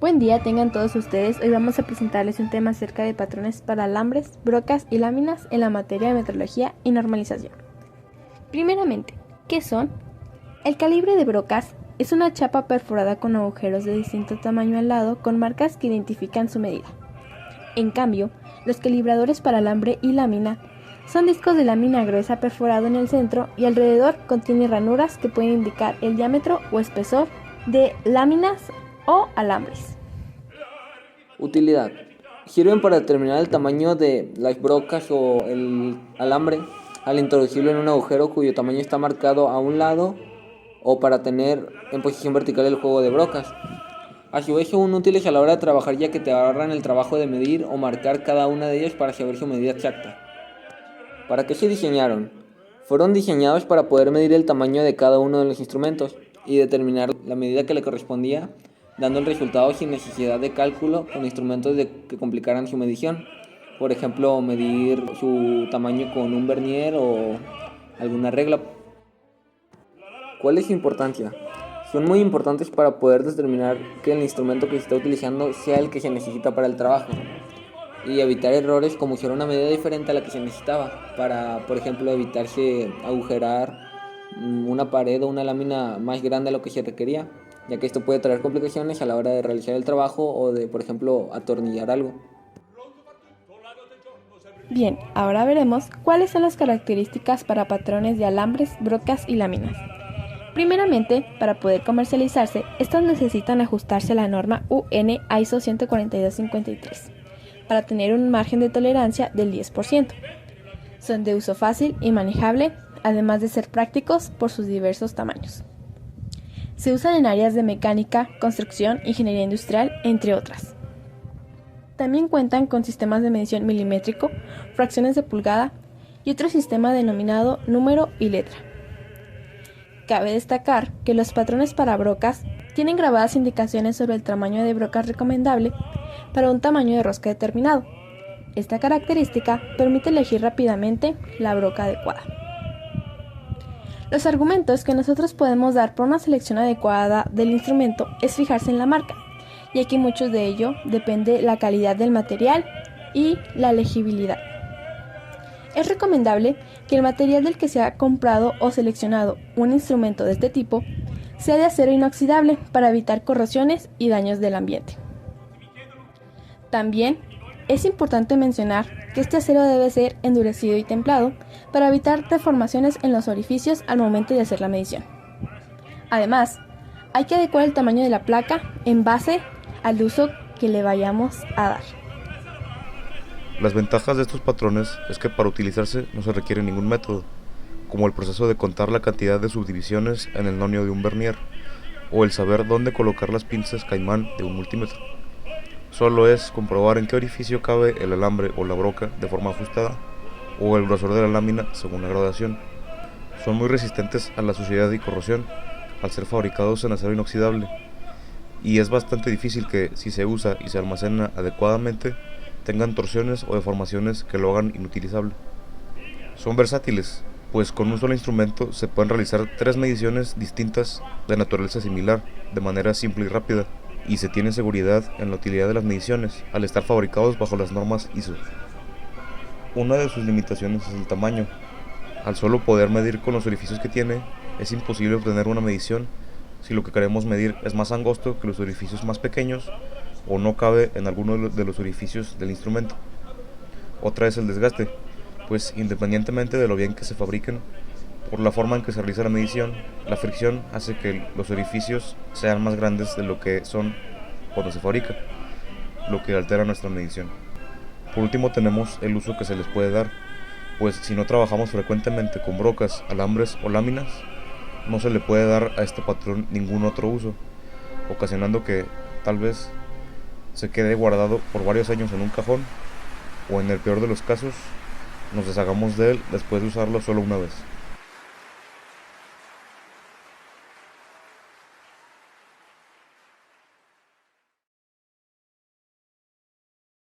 Buen día tengan todos ustedes. Hoy vamos a presentarles un tema acerca de patrones para alambres, brocas y láminas en la materia de metrología y normalización. Primeramente, ¿qué son? El calibre de brocas es una chapa perforada con agujeros de distinto tamaño al lado con marcas que identifican su medida. En cambio, los calibradores para alambre y lámina son discos de lámina gruesa perforado en el centro y alrededor contiene ranuras que pueden indicar el diámetro o espesor de láminas o alambres. Utilidad. Sirven para determinar el tamaño de las brocas o el alambre al introducirlo en un agujero cuyo tamaño está marcado a un lado o para tener en posición vertical el juego de brocas. A su vez son útiles a la hora de trabajar ya que te ahorran el trabajo de medir o marcar cada una de ellas para saber su medida exacta. ¿Para qué se diseñaron? Fueron diseñados para poder medir el tamaño de cada uno de los instrumentos y determinar la medida que le correspondía, dando el resultado sin necesidad de cálculo con instrumentos que complicaran su medición. Por ejemplo, medir su tamaño con un vernier o alguna regla. ¿Cuál es su importancia? Son muy importantes para poder determinar que el instrumento que se está utilizando sea el que se necesita para el trabajo y evitar errores como usar una medida diferente a la que se necesitaba para, por ejemplo, evitarse agujerar una pared o una lámina más grande de lo que se requería, ya que esto puede traer complicaciones a la hora de realizar el trabajo o de, por ejemplo, atornillar algo. Bien, ahora veremos cuáles son las características para patrones de alambres, brocas y láminas. Primeramente, para poder comercializarse, estos necesitan ajustarse a la norma UN ISO 14253 para tener un margen de tolerancia del 10%. Son de uso fácil y manejable, además de ser prácticos por sus diversos tamaños. Se usan en áreas de mecánica, construcción, ingeniería industrial, entre otras. También cuentan con sistemas de medición milimétrico, fracciones de pulgada y otro sistema denominado número y letra. Cabe destacar que los patrones para brocas tienen grabadas indicaciones sobre el tamaño de brocas recomendable para un tamaño de rosca determinado. Esta característica permite elegir rápidamente la broca adecuada. Los argumentos que nosotros podemos dar por una selección adecuada del instrumento es fijarse en la marca, ya que mucho de ello depende la calidad del material y la legibilidad. Es recomendable que el material del que se ha comprado o seleccionado un instrumento de este tipo sea de acero inoxidable para evitar corrosiones y daños del ambiente. También es importante mencionar que este acero debe ser endurecido y templado para evitar deformaciones en los orificios al momento de hacer la medición. Además, hay que adecuar el tamaño de la placa en base al uso que le vayamos a dar. Las ventajas de estos patrones es que para utilizarse no se requiere ningún método, como el proceso de contar la cantidad de subdivisiones en el nonio de un vernier, o el saber dónde colocar las pinzas caimán de un multímetro. Solo es comprobar en qué orificio cabe el alambre o la broca de forma ajustada, o el grosor de la lámina según la gradación. Son muy resistentes a la suciedad y corrosión, al ser fabricados en acero inoxidable, y es bastante difícil que, si se usa y se almacena adecuadamente, tengan torsiones o deformaciones que lo hagan inutilizable. Son versátiles, pues con un solo instrumento se pueden realizar 3 mediciones distintas de naturaleza similar, de manera simple y rápida, y se tiene seguridad en la utilidad de las mediciones, al estar fabricados bajo las normas ISO. Una de sus limitaciones es el tamaño. Al solo poder medir con los orificios que tiene, es imposible obtener una medición si lo que queremos medir es más angosto que los orificios más pequeños o no cabe en alguno de los orificios del instrumento. Otra es el desgaste, pues independientemente de lo bien que se fabriquen, por la forma en que se realiza la medición, la fricción hace que los orificios sean más grandes de lo que son cuando se fabrica, lo que altera nuestra medición. Por último tenemos el uso que se les puede dar, pues si no trabajamos frecuentemente con brocas, alambres o láminas, no se le puede dar a este patrón ningún otro uso, ocasionando que tal vez se quede guardado por varios años en un cajón, o en el peor de los casos, nos deshagamos de él después de usarlo solo una vez.